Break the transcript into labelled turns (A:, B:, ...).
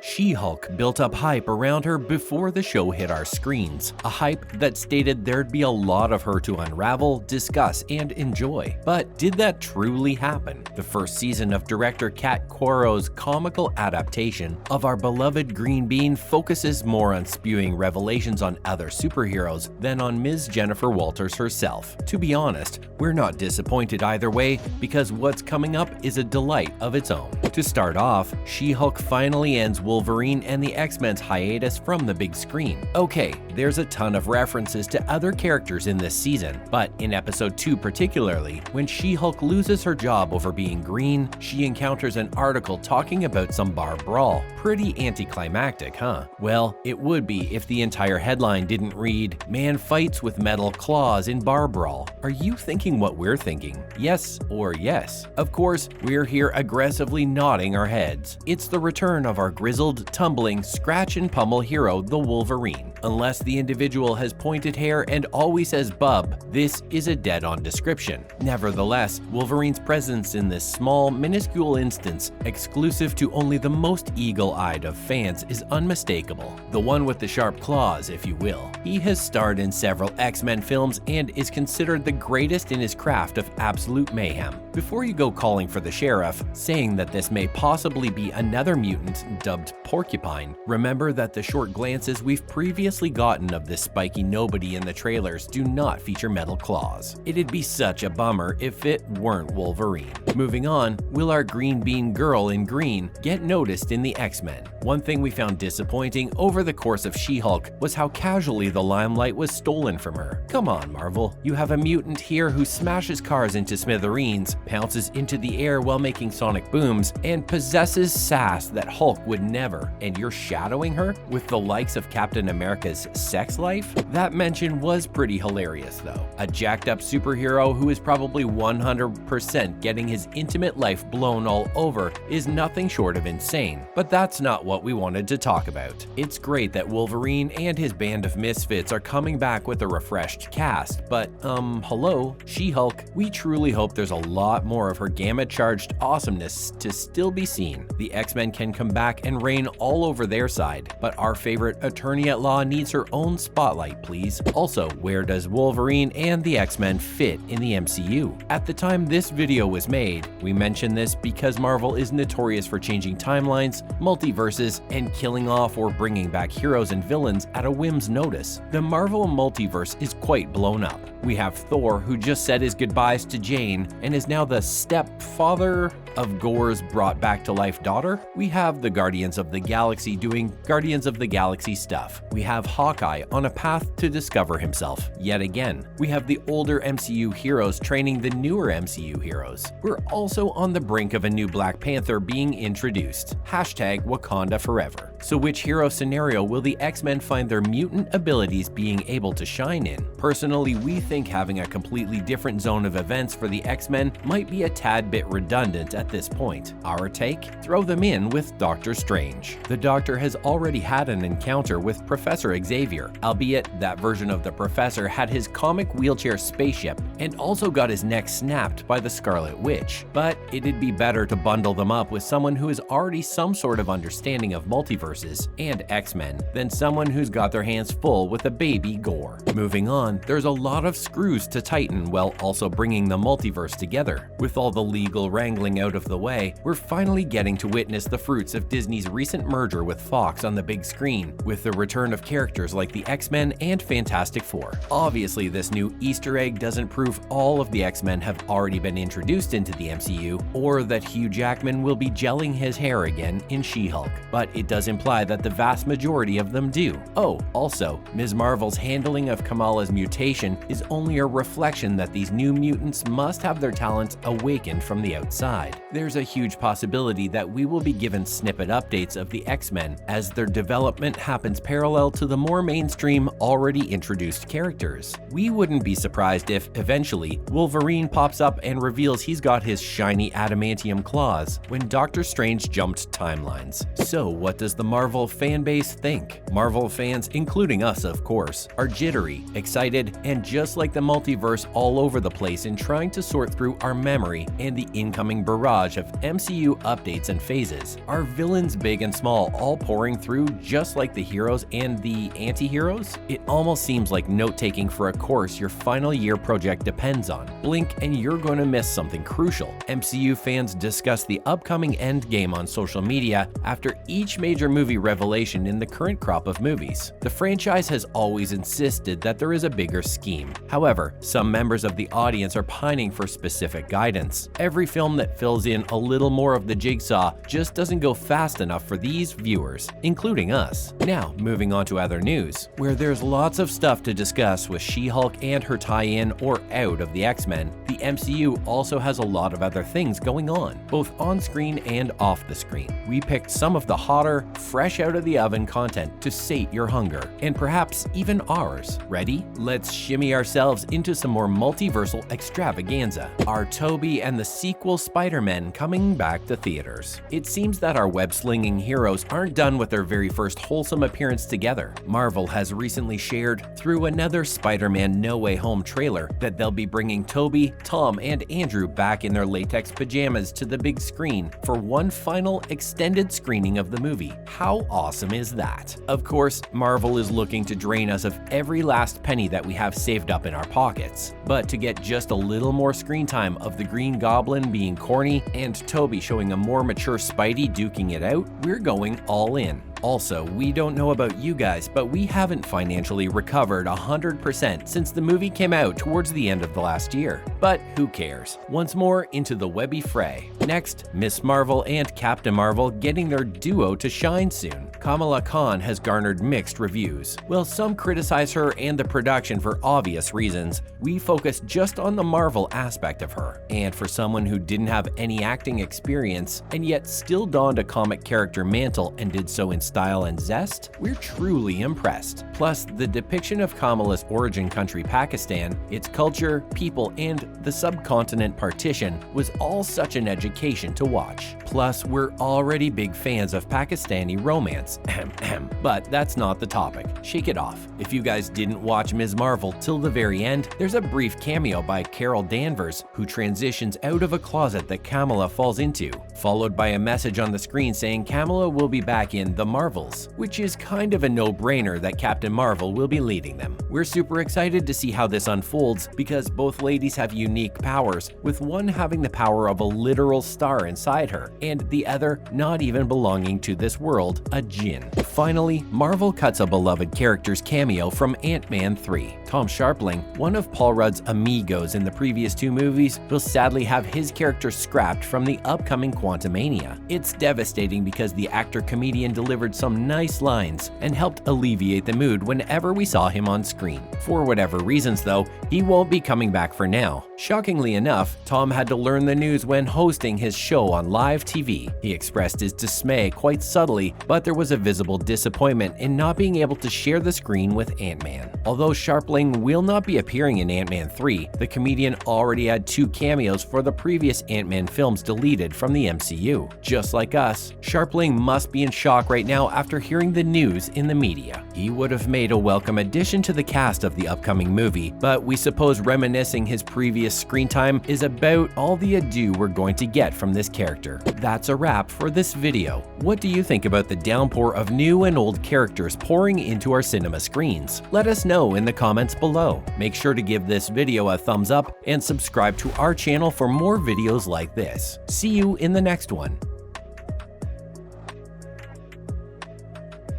A: She-Hulk built up hype around her before the show hit our screens, a hype that stated there'd be a lot of her to unravel, discuss, and enjoy. But did that truly happen? The first season of director Kat Quorro's comical adaptation of our beloved Green Bean focuses more on spewing revelations on other superheroes than on Ms. Jennifer Walters herself. To be honest, we're not disappointed either way, because what's coming up is a delight of its own. To start off, She-Hulk finally ends Wolverine and the X-Men's hiatus from the big screen. Okay, there's a ton of references to other characters in this season, but in episode 2 particularly, when She-Hulk loses her job over being green, she encounters an article talking about some bar brawl. Pretty anticlimactic, huh? Well, it would be if the entire headline didn't read, "Man fights with metal claws in bar brawl." Are you thinking what we're thinking? Yes or yes? Of course, we're here aggressively nodding our heads. It's the return of our grizzled, tumbling, scratch and pummel hero, the Wolverine. Unless the individual has pointed hair and always says bub, this is a dead-on description. Nevertheless, Wolverine's presence in this small, minuscule instance, exclusive to only the most eagle-eyed of fans, is unmistakable. The one with the sharp claws, if you will. He has starred in several X-Men films and is considered the greatest in his craft of absolute mayhem. Before you go calling for the sheriff, saying that this may possibly be another mutant dubbed Porcupine, remember that the short glances we've previously gotten of this spiky nobody in the trailers do not feature metal claws. It'd be such a bummer if it weren't Wolverine. Moving on, will our Green Bean girl in green get noticed in the X-Men? One thing we found disappointing over the course of She-Hulk was how casually the limelight was stolen from her. Come on, Marvel. You have a mutant here who smashes cars into smithereens, pounces into the air while making sonic booms, and possesses sass that Hulk would never, and you're shadowing her with the likes of Captain America's sex life? That mention was pretty hilarious though. A jacked up superhero who is probably 100% getting his intimate life blown all over is nothing short of insane, but that's not what we wanted to talk about. It's great that Wolverine and his band of misfits are coming back with a refreshed cast, but hello, She-Hulk, we truly hope there's a lot more of her gamma-charged awesomeness to still be seen. The X-Men can come back and reign all over their side, but our favorite attorney at law needs her own spotlight, please. Also, where does Wolverine and the X-Men fit in the MCU? At the time this video was made, we mentioned this because Marvel is notorious for changing timelines, multiverses, and killing off or bringing back heroes and villains at a whim's notice. The Marvel multiverse is quite blown up. We have Thor, who just said his goodbyes to Jane and is now the stepfather of Gore's brought back to life daughter. We have the Guardians of the Galaxy doing Guardians of the Galaxy stuff. We have Hawkeye on a path to discover himself yet again. We have the older MCU heroes training the newer MCU heroes. We're also on the brink of a new Black Panther being introduced. #Wakanda Forever. So which hero scenario will the X-Men find their mutant abilities being able to shine in? Personally, we think having a completely different zone of events for the X-Men might be a tad bit redundant at this point. Our take? Throw them in with Doctor Strange. The Doctor has already had an encounter with Professor Xavier, albeit that version of the Professor had his comic wheelchair spaceship and also got his neck snapped by the Scarlet Witch. But it'd be better to bundle them up with someone who has already some sort of understanding of multiverses and X-Men than someone who's got their hands full with a baby Gore. Moving on, there's a lot of screws to tighten while also bringing the multiverse together. With all the legal wrangling out of the way, we're finally getting to witness the fruits of Disney's recent merger with Fox on the big screen, with the return of characters like the X-Men and Fantastic Four. Obviously, this new Easter egg doesn't prove all of the X-Men have already been introduced into the MCU, or that Hugh Jackman will be gelling his hair again in She-Hulk, but it does imply that the vast majority of them do. Oh, also, Ms. Marvel's handling of Kamala's mutation is only a reflection that these new mutants must have their talents awakened from the outside. There's a huge possibility that we will be given snippet updates of the X-Men as their development happens parallel to the more mainstream, already introduced characters. We wouldn't be surprised if, eventually, Wolverine pops up and reveals he's got his shiny adamantium claws when Doctor Strange jumped timelines. So what does the Marvel fanbase think? Marvel fans, including us of course, are jittery, excited, and just like the multiverse all over the place in trying to sort through our memory and the incoming barrage of MCU updates and phases. Are villains big and small all pouring through just like the heroes and the anti-heroes? It almost seems like note-taking for a course your final year project depends on. Blink and you're going to miss something crucial. MCU fans discuss the upcoming Endgame on social media after each major movie revelation in the current crop of movies. The franchise has always insisted that there is a bigger scheme. However, some members of the audience are pining for specific guidance. Every film that fills in a little more of the jigsaw just doesn't go fast enough for these viewers, including us. Now, moving on to other news, where there's lots of stuff to discuss with She-Hulk and her tie-in or out of the X-Men, the MCU also has a lot of other things going on, both on screen and off the screen. We picked some of the hotter, fresh out of the oven content to sate your hunger, and perhaps even ours. Ready? Let's shimmy ourselves into some more multiversal extravaganza. Are Tobey and the sequel Spider-Man coming back to theaters? It seems that our web-slinging heroes aren't done with their very first wholesome appearance together. Marvel has recently shared through another Spider-Man No Way Home trailer that they'll be bringing Tobey, Tom, and Andrew back in their latex pajamas to the big screen for one final extended screening of the movie. How awesome is that? Of course, Marvel is looking to drain us of every last penny that we have saved up in our pockets. But to get just a little more screen time of the Green Goblin being corny and Tobey showing a more mature Spidey duking it out, we're going all in. Also, we don't know about you guys, but we haven't financially recovered 100% since the movie came out towards the end of the last year. But who cares? Once more into the webby fray. Next, Miss Marvel and Captain Marvel getting their duo to shine soon. Kamala Khan has garnered mixed reviews. While some criticize her and the production for obvious reasons, we focus just on the Marvel aspect of her. And for someone who didn't have any acting experience and yet still donned a comic character mantle and did so in style and zest, we're truly impressed. Plus, the depiction of Kamala's origin country Pakistan, its culture, people, and the subcontinent partition was all such an education to watch. Plus, we're already big fans of Pakistani romance. But that's not the topic. Shake it off. If you guys didn't watch Ms. Marvel till the very end, there's a brief cameo by Carol Danvers, who transitions out of a closet that Kamala falls into, followed by a message on the screen saying Kamala will be back in The Marvels, which is kind of a no-brainer that Captain Marvel will be leading them. We're super excited to see how this unfolds because both ladies have unique powers, with one having the power of a literal star inside her, and the other not even belonging to this world, a djinn. Finally, Marvel cuts a beloved character's cameo from Ant-Man 3. Tom Sharpling, one of Paul Rudd's amigos in the previous two movies, will sadly have his character scrapped from the upcoming Quantumania. It's devastating because the actor-comedian delivered some nice lines and helped alleviate the mood whenever we saw him on screen. For whatever reasons though, he won't be coming back for now. Shockingly enough, Tom had to learn the news when hosting his show on live TV. He expressed his dismay quite subtly, but there was a visible disappointment in not being able to share the screen with Ant-Man. Although Sharpling will not be appearing in Ant-Man 3, the comedian already had 2 cameos for the previous Ant-Man films deleted from the MCU. Just like us, Sharpling must be in shock right now after hearing the news in the media. He would have made a welcome addition to the cast of the upcoming movie, but we suppose reminiscing his previous screen time is about all the ado we're going to get from this character. That's a wrap for this video. What do you think about the downpour of new and old characters pouring into our cinema screens? Let us know in the comments below. Make sure to give this video a thumbs up and subscribe to our channel for more videos like this. See you in the next one.